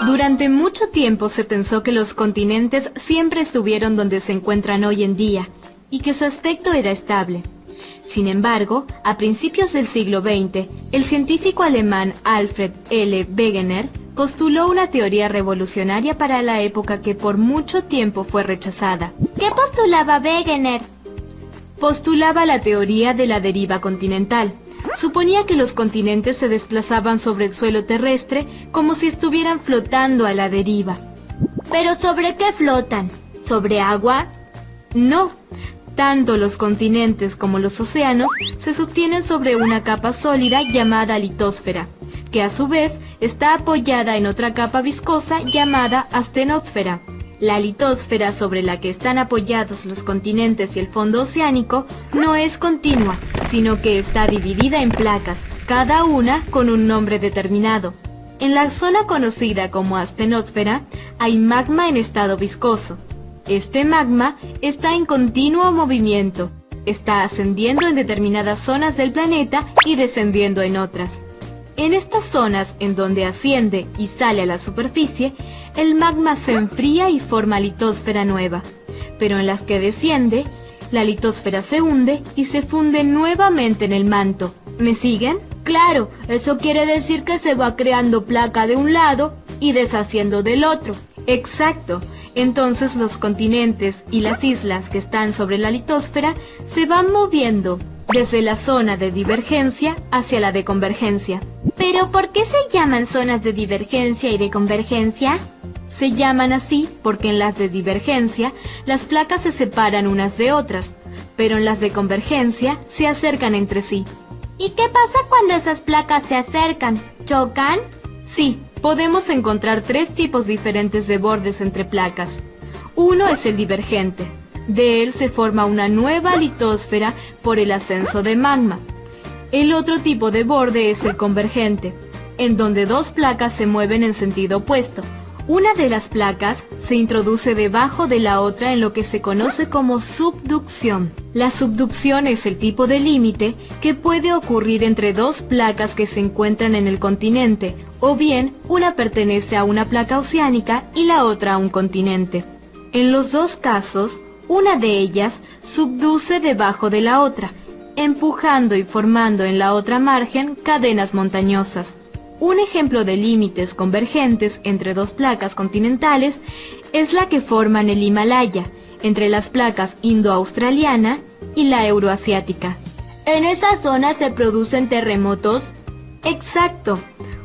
Durante mucho tiempo se pensó que los continentes siempre estuvieron donde se encuentran hoy en día y que su aspecto era estable. Sin embargo, a principios del siglo XX, el científico alemán Alfred L. Wegener postuló una teoría revolucionaria para la época que por mucho tiempo fue rechazada. ¿Qué postulaba Wegener? Postulaba la teoría de la deriva continental. Suponía que los continentes se desplazaban sobre el suelo terrestre como si estuvieran flotando a la deriva. ¿Pero sobre qué flotan? ¿Sobre agua? No. Tanto los continentes como los océanos se sostienen sobre una capa sólida llamada litosfera, que a su vez está apoyada en otra capa viscosa llamada astenosfera. La litosfera sobre la que están apoyados los continentes y el fondo oceánico no es continua, sino que está dividida en placas, cada una con un nombre determinado. En la zona conocida como astenosfera hay magma en estado viscoso. Este magma está en continuo movimiento, está ascendiendo en determinadas zonas del planeta y descendiendo en otras. En estas zonas en donde asciende y sale a la superficie, el magma se enfría y forma litosfera nueva, pero en las que desciende, la litosfera se hunde y se funde nuevamente en el manto. ¿Me siguen? Claro, eso quiere decir que se va creando placa de un lado y deshaciendo del otro. Exacto. Entonces los continentes y las islas que están sobre la litosfera se van moviendo desde la zona de divergencia hacia la de convergencia. ¿Pero por qué se llaman zonas de divergencia y de convergencia? Se llaman así porque en las de divergencia las placas se separan unas de otras, pero en las de convergencia se acercan entre sí. ¿Y qué pasa cuando esas placas se acercan? ¿Chocan? Sí. Podemos encontrar tres tipos diferentes de bordes entre placas. Uno es el divergente. De él se forma una nueva litosfera por el ascenso de magma. El otro tipo de borde es el convergente, en donde dos placas se mueven en sentido opuesto. Una de las placas se introduce debajo de la otra en lo que se conoce como subducción. La subducción es el tipo de límite que puede ocurrir entre dos placas que se encuentran en el continente, o bien una pertenece a una placa oceánica y la otra a un continente. En los dos casos, una de ellas subduce debajo de la otra, empujando y formando en la otra margen cadenas montañosas. Un ejemplo de límites convergentes entre dos placas continentales es la que forman el Himalaya, entre las placas indo-australiana y la euroasiática. ¿En esa zona se producen terremotos? Exacto.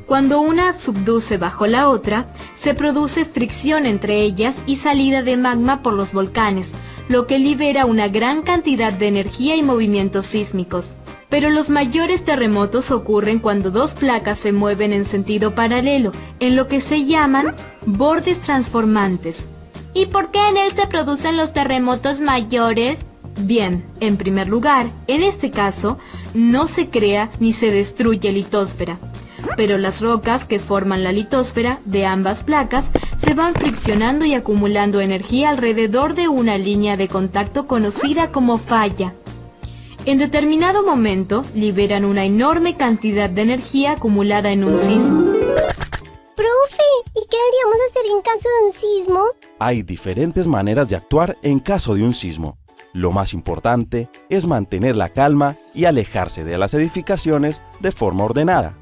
Cuando una subduce bajo la otra, se produce fricción entre ellas y salida de magma por los volcanes, lo que libera una gran cantidad de energía y movimientos sísmicos. Pero los mayores terremotos ocurren cuando dos placas se mueven en sentido paralelo, en lo que se llaman bordes transformantes. ¿Y por qué en él se producen los terremotos mayores? Bien, en primer lugar, en este caso, no se crea ni se destruye litosfera, pero las rocas que forman la litosfera de ambas placas se van friccionando y acumulando energía alrededor de una línea de contacto conocida como falla. En determinado momento, liberan una enorme cantidad de energía acumulada en un sismo. Profe, ¿y qué deberíamos hacer en caso de un sismo? Hay diferentes maneras de actuar en caso de un sismo. Lo más importante es mantener la calma y alejarse de las edificaciones de forma ordenada.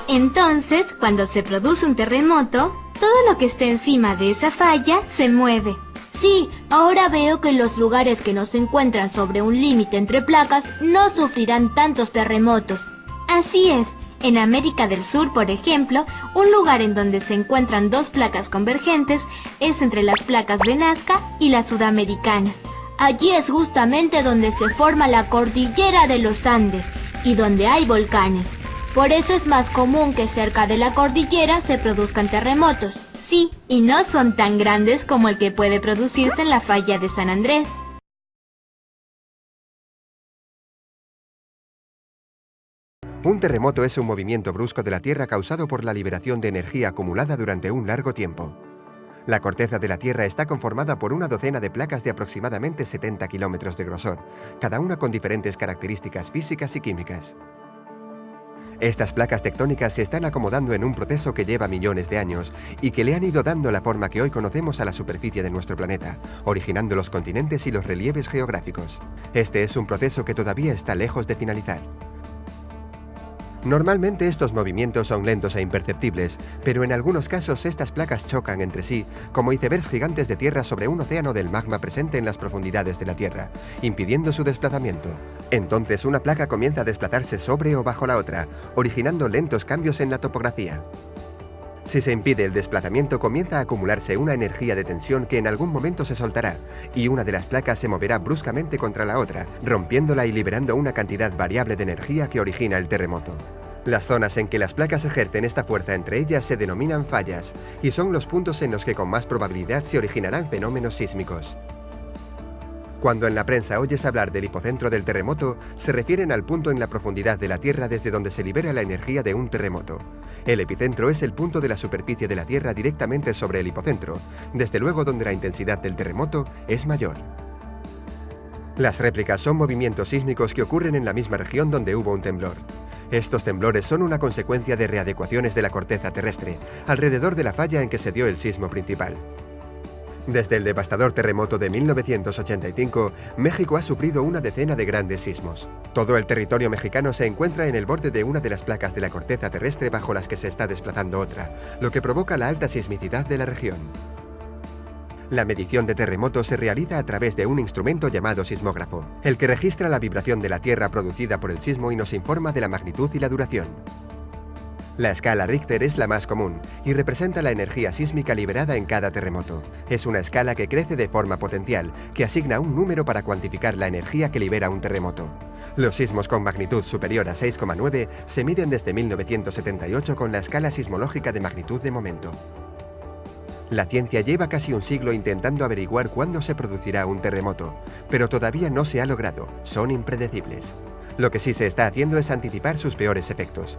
Entonces, cuando se produce un terremoto, todo lo que esté encima de esa falla se mueve. Sí, ahora veo que los lugares que no se encuentran sobre un límite entre placas no sufrirán tantos terremotos. Así es. En América del Sur, por ejemplo, un lugar en donde se encuentran dos placas convergentes es entre las placas de Nazca y la sudamericana. Allí es justamente donde se forma la cordillera de los Andes y donde hay volcanes. Por eso es más común que cerca de la cordillera se produzcan terremotos. Sí, y no son tan grandes como el que puede producirse en la falla de San Andrés. Un terremoto es un movimiento brusco de la Tierra causado por la liberación de energía acumulada durante un largo tiempo. La corteza de la Tierra está conformada por una docena de placas de aproximadamente 70 kilómetros de grosor, cada una con diferentes características físicas y químicas. Estas placas tectónicas se están acomodando en un proceso que lleva millones de años y que le han ido dando la forma que hoy conocemos a la superficie de nuestro planeta, originando los continentes y los relieves geográficos. Este es un proceso que todavía está lejos de finalizar. Normalmente estos movimientos son lentos e imperceptibles, pero en algunos casos estas placas chocan entre sí como icebergs gigantes de tierra sobre un océano del magma presente en las profundidades de la Tierra, impidiendo su desplazamiento. Entonces una placa comienza a desplazarse sobre o bajo la otra, originando lentos cambios en la topografía. Si se impide el desplazamiento, comienza a acumularse una energía de tensión que en algún momento se soltará, y una de las placas se moverá bruscamente contra la otra, rompiéndola y liberando una cantidad variable de energía que origina el terremoto. Las zonas en que las placas ejercen esta fuerza entre ellas se denominan fallas, y son los puntos en los que con más probabilidad se originarán fenómenos sísmicos. Cuando en la prensa oyes hablar del hipocentro del terremoto, se refieren al punto en la profundidad de la Tierra desde donde se libera la energía de un terremoto. El epicentro es el punto de la superficie de la Tierra directamente sobre el hipocentro, desde luego donde la intensidad del terremoto es mayor. Las réplicas son movimientos sísmicos que ocurren en la misma región donde hubo un temblor. Estos temblores son una consecuencia de readecuaciones de la corteza terrestre, alrededor de la falla en que se dio el sismo principal. Desde el devastador terremoto de 1985, México ha sufrido una decena de grandes sismos. Todo el territorio mexicano se encuentra en el borde de una de las placas de la corteza terrestre bajo las que se está desplazando otra, lo que provoca la alta sismicidad de la región. La medición de terremotos se realiza a través de un instrumento llamado sismógrafo, el que registra la vibración de la Tierra producida por el sismo y nos informa de la magnitud y la duración. La escala Richter es la más común y representa la energía sísmica liberada en cada terremoto. Es una escala que crece de forma potencial, que asigna un número para cuantificar la energía que libera un terremoto. Los sismos con magnitud superior a 6,9 se miden desde 1978 con la escala sismológica de magnitud de momento. La ciencia lleva casi un siglo intentando averiguar cuándo se producirá un terremoto, pero todavía no se ha logrado, son impredecibles. Lo que sí se está haciendo es anticipar sus peores efectos.